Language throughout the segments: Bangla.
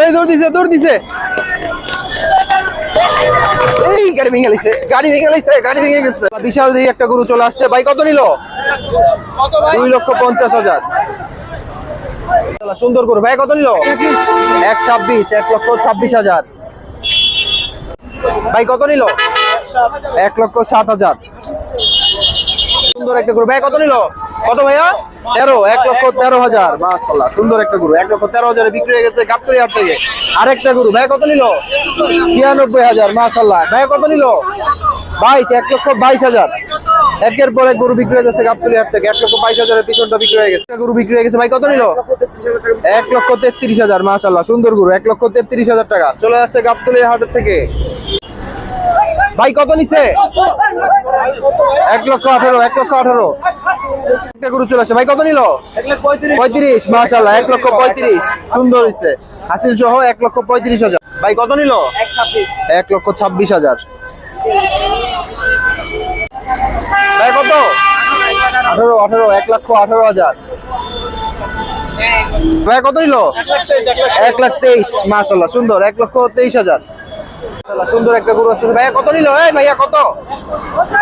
এই দৌড় দিছে এই গাড়ি ভেঙে গেছে। বিশাল দিয়ে একটা গরু চলে আসছে ভাই, কত নিল? 2,50,000। সুন্দর গরু ভাই, কত নিল? 1,26,000, 1,26,000 ভাই, কত নিল? 1,07,000। সুন্দর একটা গরু ভাই, কত নিল? কত ভাইয়া? 1,13,000। মাশাআল্লাহ, সুন্দর একটা গরু 1,13,000 বিক্রি হয়ে গেছে গাবতলী হাট থেকে। আরেকটা গরু ভাই, কত নিল? 96,000। মাশাআল্লাহ ভাই, কত নিল? 1,22,000। একের পর এক গরু বিক্রি হয়ে যাচ্ছে গাবতলী হাট থেকে। 1,22,000 এর পিছনটা বিক্রি হয়ে গেছে। গরু বিক্রি হয়ে গেছে ভাই, কত নিল? 1,33,000। মাশাআল্লাহ, সুন্দর গরু 1,33,000 টাকা চলে যাচ্ছে গাবতলী হাট থেকে। ভাই কত নিছে? 1,18,000, 1,18,000 একটা গরু চলে আসে ভাই, কত নিল? 35,000। মাশাআল্লাহ, 1,35,000 সুন্দর হইছে হাসিল সহ 1,35,000 ভাই, কত নিল? 1,26,000 ভাই, কত? 18, 1,18,000 ভাই, কত নিল? 1,23,000। মাশাআল্লাহ, সুন্দর 1,23,000। সুন্দর একটা গরু আসতেছে ভাইয়া, কত নিল? এই ভাইয়া কত?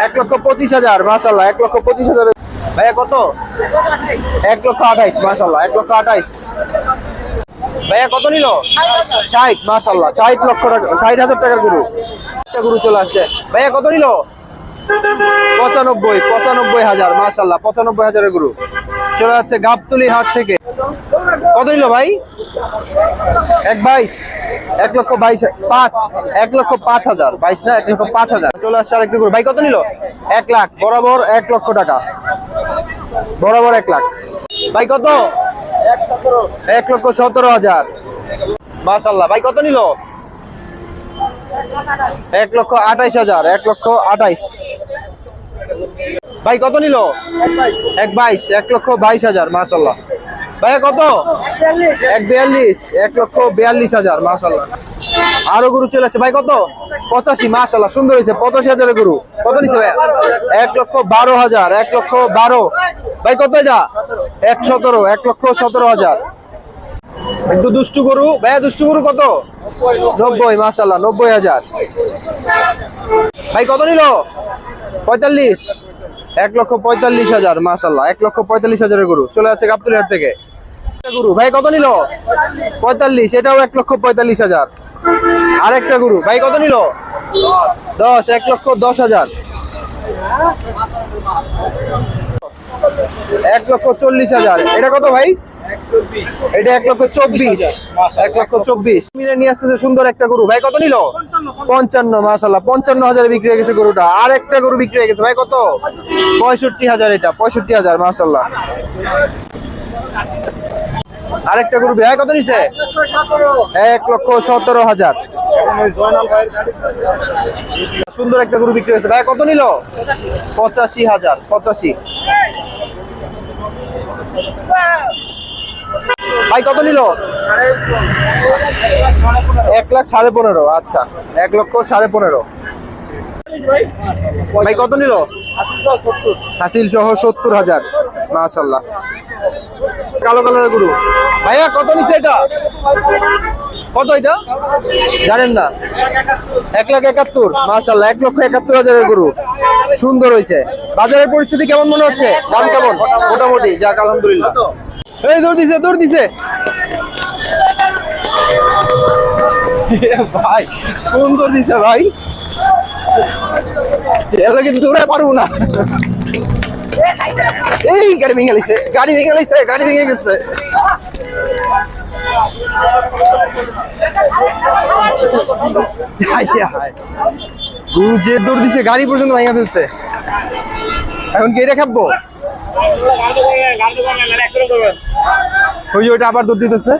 1,25,000। মাশাআল্লাহ, 1,25,000 ভাইয়া, কত? 1,28,000। মাশাআল্লাহ, 1,28,000 ভাইয়া, কত নিল? 60। মাশাআল্লাহ, 60 লক্ষ টাকা, 60,000 টাকার গরু। একটা গরু চলে আসছে ভাইয়া, কত নিল? 95,000। মাশাআল্লাহ, 95,000 এর গরু চলে যাচ্ছে গাবতলী হাট থেকে। কত নিল ভাই? 1,22,000, 1,05,000, 1,05,000 না, 1,05,000 চলে আসছে আরেকটা গরু ভাই, কত নিল? 1 লাখ বরাবর, 1 লক্ষ টাকা বরাবর, 1 লাখ ভাই, কত? 1,17,000। মাশাআল্লাহ ভাই, কত নিল? 1,28,000, 1,28,000 ভাই, কত নিল? 1,22,000, 1,22,000 মাশাআল্লাহ ভাইয়া, কত? 1,42,000, 1,42,000 মাশাআল্লাহ। আরো গরু চলে আসছে ভাই, কত? 85। মাশাআল্লাহ, সুন্দর হয়েছে 85,000 এর গরু। কত নিচ্ছে ভাইয়া? 1,12,000, 1,12,000 ভাই, কত এটা? 1,17,000, 1,17,000 একটু দুষ্টু গরু ভাইয়া, দুষ্টু গরু কত? 90। মাশাআল্লাহ, 90,000 ভাই, কত নিল? 45, 1,45,000 মাশাআল্লাহ, 1,45,000 এর গরু চলে যাচ্ছে গাবতলী হাট থেকে। গরু ভাই, কত নিল? 45, এটাও 1,45,000। আরেকটা গরু ভাই, কত নিল? 10, 1,10,000 1,40,000। এটা কত ভাই? এটা 1,24,000, 1,24,000 মিলে নিয়ে আসতেছে সুন্দর একটা গরু ভাই, কত নিল? 55। মাশাআল্লাহ, 55,000 বিক্রি হয়ে গেছে গরুটা। আর একটা গরু বিক্রি হয়ে গেছে ভাই, কত? 65,000। এটা 65,000। মাশাআল্লাহ, আরেকটা গরু ভাই, কত নিছে? 1,17,000 সুন্দর একটা গরু বিক্রি হয়েছে ভাই, কত নিল? 85,000, 85 ভাই, কত নিল? 1,15,000। আচ্ছা, 1,15,000 ভাই, কত নিল? হাসিল সহ 70,000 মাশাআল্লাহ। কালো কালারের গরু ভাইয়া, কত নিচ্ছে এটা? কত এটা জানেন না? 1,71,000 মাশাআল্লাহ, 1,71,000 এর গরু সুন্দর হয়েছে। বাজারের পরিস্থিতি কেমন মনে হচ্ছে? দাম কেমন? মোটামুটি, যাক আলহামদুলিল্লাহ। এই দৌড় দিছে ভাই, কোন দৌড় দিছে ভাই? এগুলো কিন্তু দৌড়ে পারবো না। এই গাড়ি ভেঙে গেছে। গরু যে দৌড় দিছে গাড়ি পর্যন্ত ভেঙে ফেলছে। এখন কি এটা খাবো? ওই ওইটা আবার দৌড় দিতেছে।